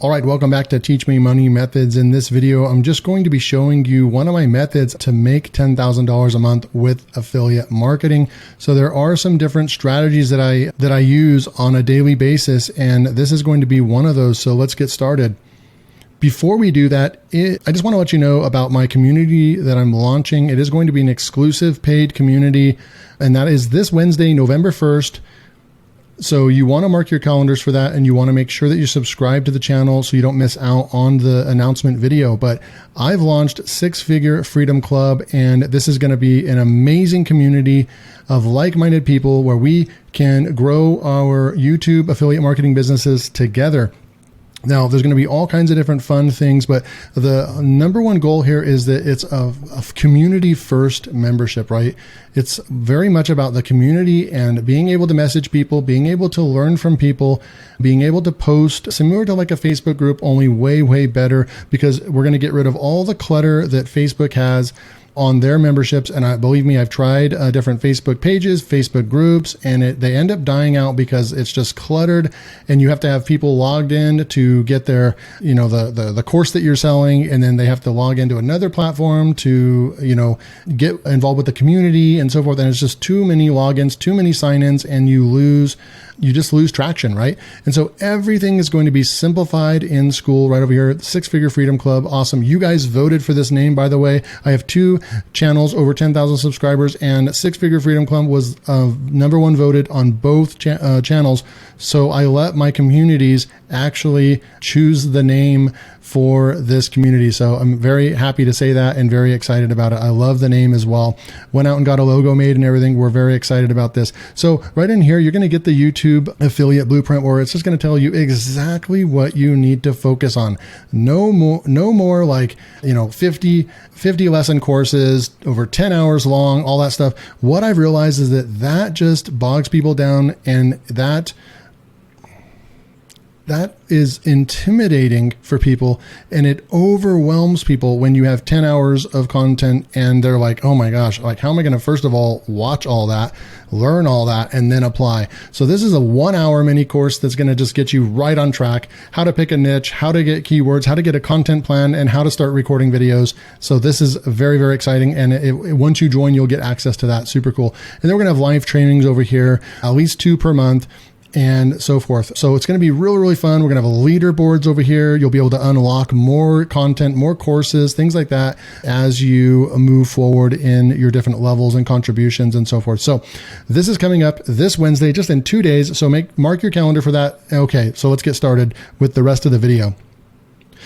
All right, welcome back to Teach Me Money Methods. In this video, I'm just going to be showing you one of my methods to make $10,000 a month with affiliate marketing. So there are some different strategies that I use on a daily basis, and this is going to be one of those. So let's get started. Before we do that, I just want to let you know about my community that I'm launching. It is going to be an exclusive paid community, and that is this Wednesday, November 1st. So you want to mark your calendars for that, and you want to make sure that you subscribe to the channel so you don't miss out on the announcement video. But I've launched Six Figure Freedom Club, and this is going to be an amazing community of like-minded people where we can grow our YouTube affiliate marketing businesses together. Now, there's going to be all kinds of different fun things, but the number one goal here is that it's a community first membership, right? It's very much about the community and being able to message people, being able to learn from people, being able to post similar to like a Facebook group, only way, way better, because we're going to get rid of all the clutter that Facebook has on their memberships. And believe me, I've tried different Facebook pages, Facebook groups, and they end up dying out because it's just cluttered, and you have to have people logged in to get their, the course that you're selling, and then they have to log into another platform to, get involved with the community and so forth. And it's just too many logins, too many sign-ins, and you just lose traction, right? And so everything is going to be simplified in school right over here. Six Figure Freedom Club. Awesome. You guys voted for this name, by the way. I have two channels, over 10,000 subscribers, and Six Figure Freedom Club was number one voted on both channels. So I let my communities actually choose the name for this community. So I'm very happy to say that and very excited about it. I love the name as well. Went out and got a logo made and everything. We're very excited about this. So right in here, you're going to get the YouTube affiliate blueprint, where it's just going to tell you exactly what you need to focus on. No more like, 50 lesson courses over 10 hours long, all that stuff. What I've realized is that just bogs people down, and that is intimidating for people, and it overwhelms people when you have 10 hours of content and they're like, oh my gosh, like how am I going to first of all watch all that, learn all that, and then apply? So this is a 1 hour mini course that's going to just get you right on track, how to pick a niche, how to get keywords, how to get a content plan, and how to start recording videos. So this is very, very exciting. And once you join, you'll get access to that. Super cool. And then we're going to have live trainings over here, at least 2 per month, and so forth. So it's going to be really, really fun. We're going to have leaderboards over here. You'll be able to unlock more content, more courses, things like that as you move forward in your different levels and contributions and so forth. So this is coming up this Wednesday, just in 2 days. So mark your calendar for that. Okay, so let's get started with the rest of the video.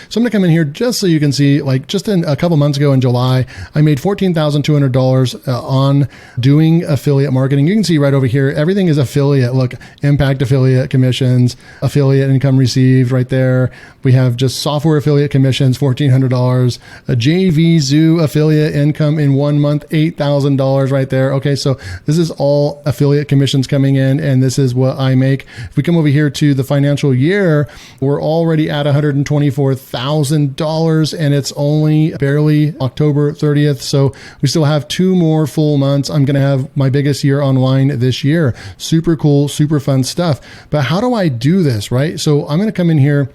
So I'm going to come in here just so you can see, like just in a couple months ago in July, I made $14,200 on doing affiliate marketing. You can see right over here, everything is affiliate. Look, impact affiliate commissions, affiliate income received right there. We have just software affiliate commissions, $1,400, a JVZoo affiliate income in 1 month, $8,000 right there. Okay, so this is all affiliate commissions coming in, and this is what I make. If we come over here to the financial year, we're already at $124,000, and it's only barely October 30th. So we still have 2 more full months. I'm going to have my biggest year online this year. Super cool, super fun stuff. But how do I do this, right? So I'm going to come in here,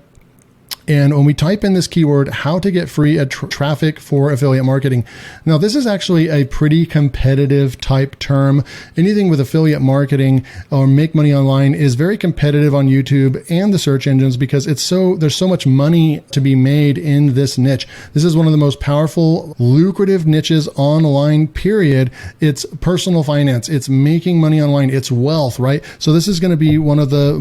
and when we type in this keyword, how to get free traffic for affiliate marketing. Now, this is actually a pretty competitive type term. Anything with affiliate marketing or make money online is very competitive on YouTube and the search engines, because there's so much money to be made in this niche. This is one of the most powerful, lucrative niches online, period. It's personal finance. It's making money online. It's wealth, right? So this is going to be one of the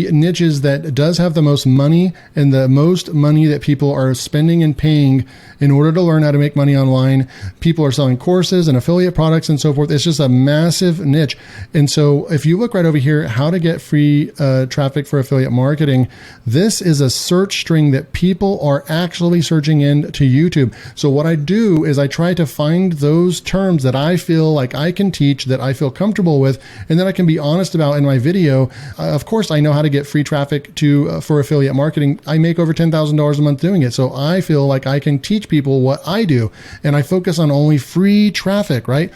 niches that does have the most money, and the most money that people are spending and paying in order to learn how to make money online. People are selling courses and affiliate products and so forth. It's just a massive niche. And so if you look right over here, how to get free traffic for affiliate marketing, this is a search string that people are actually searching into YouTube. So what I do is I try to find those terms that I feel like I can teach, that I feel comfortable with, and then I can be honest about in my video. Of course, I know how to get free traffic for affiliate marketing. I make over $10,000 a month doing it. So I feel like I can teach people what I do, and I focus on only free traffic, right?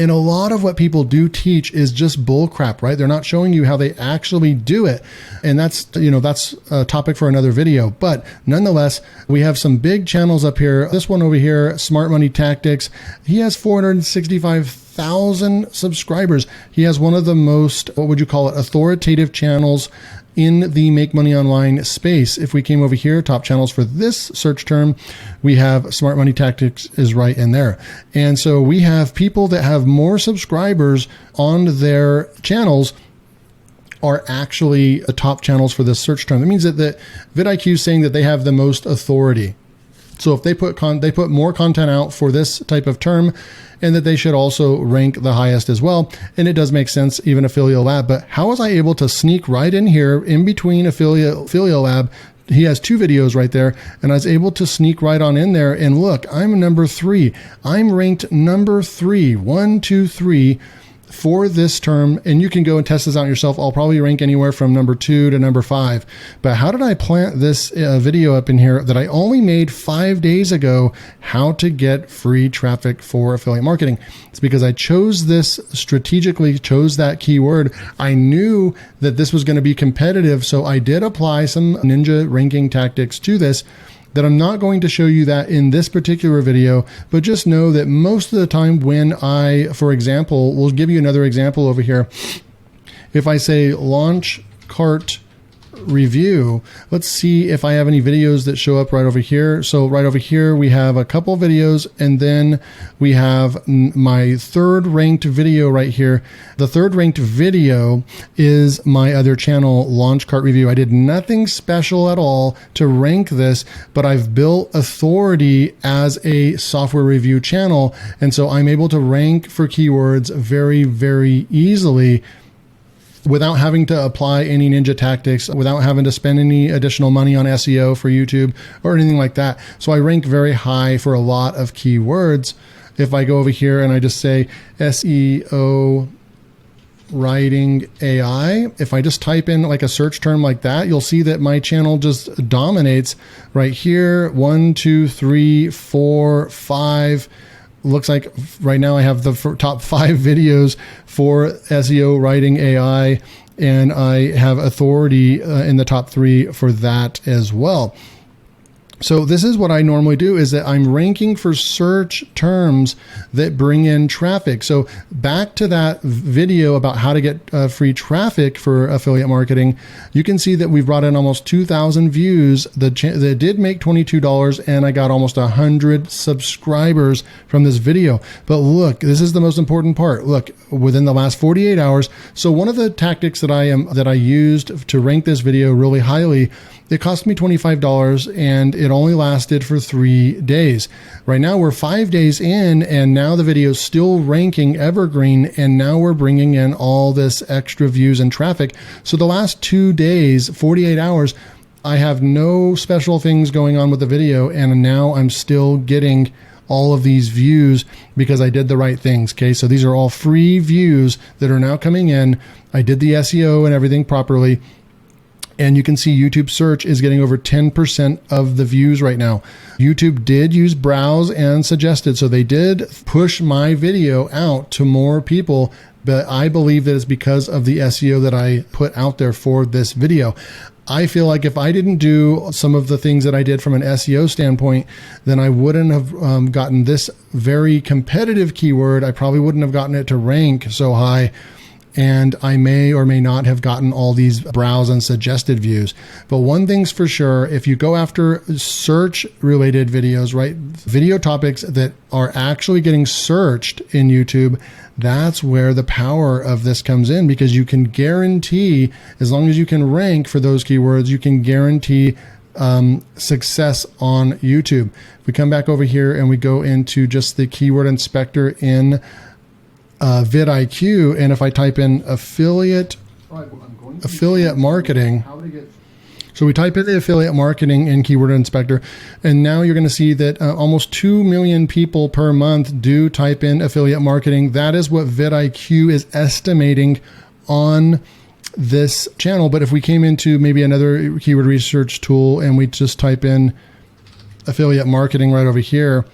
And a lot of what people do teach is just bull crap, right? They're not showing you how they actually do it. And that's a topic for another video. But nonetheless, we have some big channels up here. This one over here, Smart Money Tactics, he has 465,000 subscribers. He has one of the most, what would you call it, authoritative channels in the Make Money Online space. If we came over here, top channels for this search term, we have Smart Money Tactics is right in there. And so we have people that have more subscribers on their channels are actually the top channels for this search term. That means that vidIQ is saying that they have the most authority. So if they put more content out for this type of term, and that they should also rank the highest as well. And it does make sense, even Affiliate Lab. But how was I able to sneak right in here in between Affiliate Lab? He has 2 videos right there, and I was able to sneak right on in there. And look, I'm number 3. I'm ranked number 3, 1, 2, 3 for this term, and you can go and test this out yourself. I'll probably rank anywhere from number 2 to number 5. But how did I plant this video up in here that I only made 5 days ago, how to get free traffic for affiliate marketing? It's because I chose this strategically, chose that keyword. I knew that this was going to be competitive, so I did apply some ninja ranking tactics to this that I'm not going to show you that in this particular video, but just know that most of the time when I, for example, we'll give you another example over here. If I say launch cart review, let's see if I have any videos that show up right over here. So right over here, we have a couple videos, and then we have my 3rd ranked video right here. The 3rd ranked video is my other channel, Launch Cart Review. I did nothing special at all to rank this, but I've built authority as a software review channel. And so I'm able to rank for keywords very, very easily, without having to apply any ninja tactics, without having to spend any additional money on SEO for YouTube or anything like that. So I rank very high for a lot of keywords. If I go over here and I just say SEO writing AI, if I just type in like a search term like that, you'll see that my channel just dominates right here. 1, 2, 3, 4, 5. Looks like right now I have the top 5 videos for SEO writing AI, and I have authority in the top 3 for that as well. So this is what I normally do, is that I'm ranking for search terms that bring in traffic. So back to that video about how to get free traffic for affiliate marketing, you can see that we've brought in almost 2,000 views that did make $22, and I got almost 100 subscribers from this video. But look, this is the most important part. Look, within the last 48 hours. So one of the tactics that I used to rank this video really highly, it cost me $25, and it only lasted for 3 days. Right now we're 5 days in, and now the video is still ranking evergreen, and now we're bringing in all this extra views and traffic. So the last 2 days, 48 hours, I have no special things going on with the video, and now I'm still getting all of these views because I did the right things. Okay, so these are all free views that are now coming in. I did the SEO and everything properly. And you can see YouTube search is getting over 10% of the views right now. YouTube did use browse and suggested, so they did push my video out to more people, but I believe that it's because of the SEO that I put out there for this video. I feel like if I didn't do some of the things that I did from an SEO standpoint, then I wouldn't have gotten this very competitive keyword. I probably wouldn't have gotten it to rank so high. And I may or may not have gotten all these browse and suggested views. But one thing's for sure, if you go after search related videos, right? Video topics that are actually getting searched in YouTube, that's where the power of this comes in, because you can guarantee, as long as you can rank for those keywords, you can guarantee success on YouTube. If we come back over here and we go into just the keyword inspector in vidIQ, and if I type in affiliate marketing, so we type in the affiliate marketing in keyword inspector, and now you're going to see that almost 2 million people per month do type in affiliate marketing. That is what vidIQ is estimating on this channel. But if we came into maybe another keyword research tool and we just type in affiliate marketing right over here,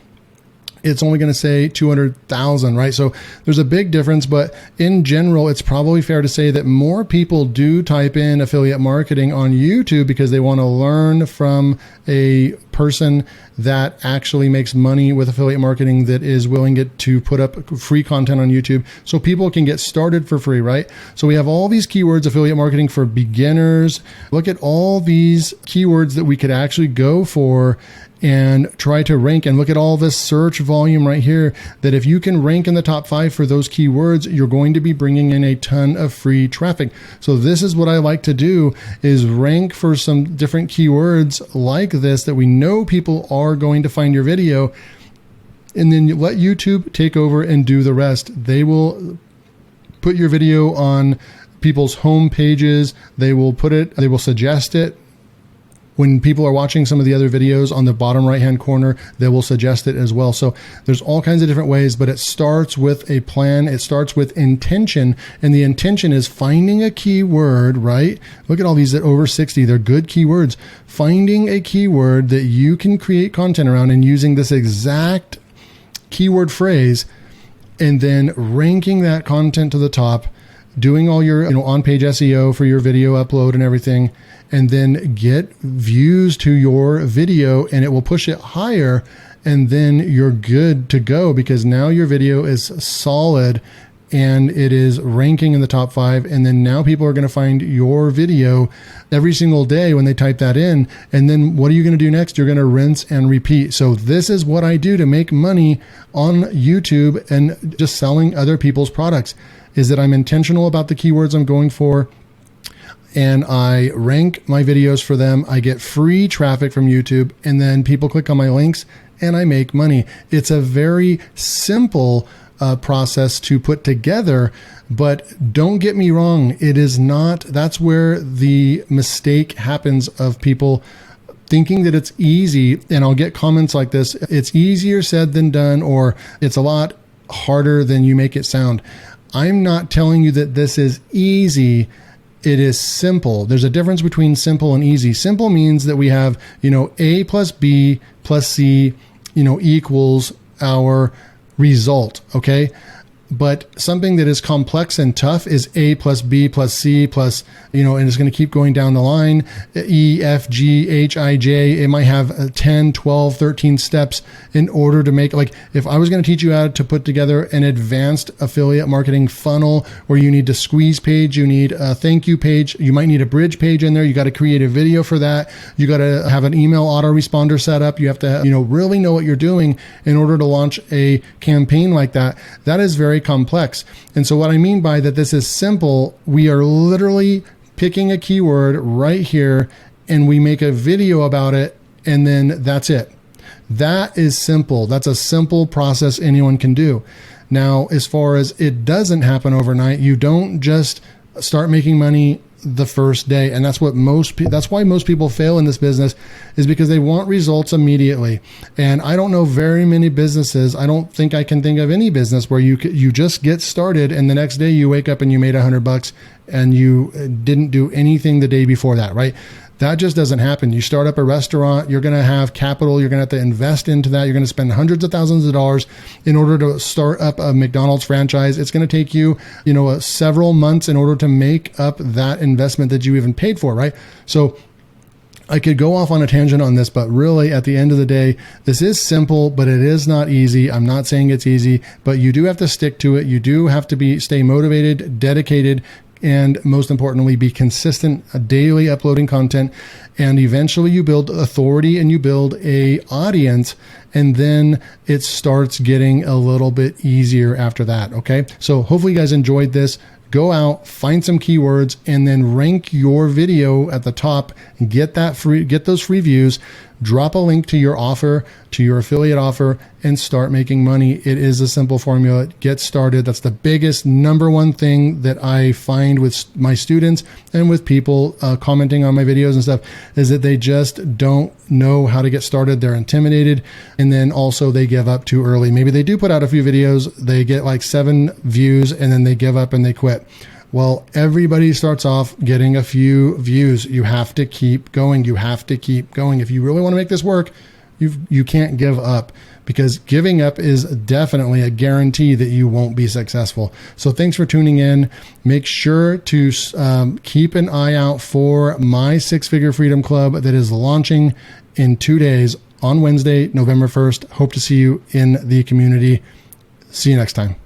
it's only going to say 200,000, right? So there's a big difference, but in general, it's probably fair to say that more people do type in affiliate marketing on YouTube because they want to learn from a person that actually makes money with affiliate marketing, that is willing to put up free content on YouTube so people can get started for free, right? So we have all these keywords, affiliate marketing for beginners. Look at all these keywords that we could actually go for and try to rank, and look at all this search volume right here, that if you can rank in the top 5 for those keywords, you're going to be bringing in a ton of free traffic. So this is what I like to do, is rank for some different keywords like this that we know people are going to find your video, and then you let YouTube take over and do the rest. They will put your video on people's home pages. They will suggest it. When people are watching some of the other videos, on the bottom right-hand corner, they will suggest it as well. So there's all kinds of different ways, but it starts with a plan. It starts with intention, and the intention is finding a keyword, right? Look at all these at over 60. They're good keywords. Finding a keyword that you can create content around and using this exact keyword phrase, and then ranking that content to the top, doing all your on-page SEO for your video upload and everything, and then get views to your video, and it will push it higher, and then you're good to go, because now your video is solid and it is ranking in the top 5. And then now people are going to find your video every single day when they type that in. And then what are you going to do next? You're going to rinse and repeat. So this is what I do to make money on YouTube and just selling other people's products, is that I'm intentional about the keywords I'm going for, and I rank my videos for them. I get free traffic from YouTube, and then people click on my links and I make money. It's a very simple process to put together, but don't get me wrong, it is not. That's where the mistake happens, of people thinking that it's easy. And I'll get comments like this: it's easier said than done, or it's a lot harder than you make it sound. I'm not telling you that this is easy. It is simple. There's a difference between simple and easy. Simple means that we have, A plus B plus C, equals our result. Okay. But something that is complex and tough is A plus B plus C plus, and it's going to keep going down the line. E, F, G, H, I, J. It might have 10, 12, 13 steps in order to make, like, if I was going to teach you how to put together an advanced affiliate marketing funnel where you need a squeeze page, you need a thank you page, you might need a bridge page in there. You got to create a video for that. You got to have an email autoresponder set up. You have to, really know what you're doing in order to launch a campaign like that. That is very complex. And so what I mean by that this is simple, we are literally picking a keyword right here and we make a video about it, and then that's it. That is simple. That's a simple process anyone can do. Now, as far as it doesn't happen overnight, you don't just start making money the first day. And that's why most people fail in this business, is because they want results immediately. And I don't know very many businesses. I don't think I can think of any business where you just get started and the next day you wake up and you made $100 and you didn't do anything the day before that, right? That just doesn't happen. You start up a restaurant, you're going to have capital, you're going to have to invest into that. You're going to spend hundreds of thousands of dollars in order to start up a McDonald's franchise. It's going to take you, several months in order to make up that investment that you even paid for, right? So I could go off on a tangent on this, but really at the end of the day, this is simple, but it is not easy. I'm not saying it's easy, but you do have to stick to it. You do have to stay motivated, dedicated, and most importantly, be consistent, daily uploading content. And eventually you build authority and you build a audience, and then it starts getting a little bit easier after that. Okay. So hopefully you guys enjoyed this. Go out, find some keywords, and then rank your video at the top. Get those free views. Drop a link to your offer, to your affiliate offer, and start making money. It is a simple formula. Get started. That's the biggest, number one thing that I find with my students and with people commenting on my videos and stuff, is that they just don't know how to get started. They're intimidated, and then also they give up too early. Maybe they do put out a few videos, they get like 7 views, and then they give up and they quit. Well, everybody starts off getting a few views. You have to keep going. You have to keep going. If you really want to make this work, you can't give up, because giving up is definitely a guarantee that you won't be successful. So thanks for tuning in. Make sure to keep an eye out for my Six Figure Freedom Club that is launching in 2 days on Wednesday, November 1st. Hope to see you in the community. See you next time.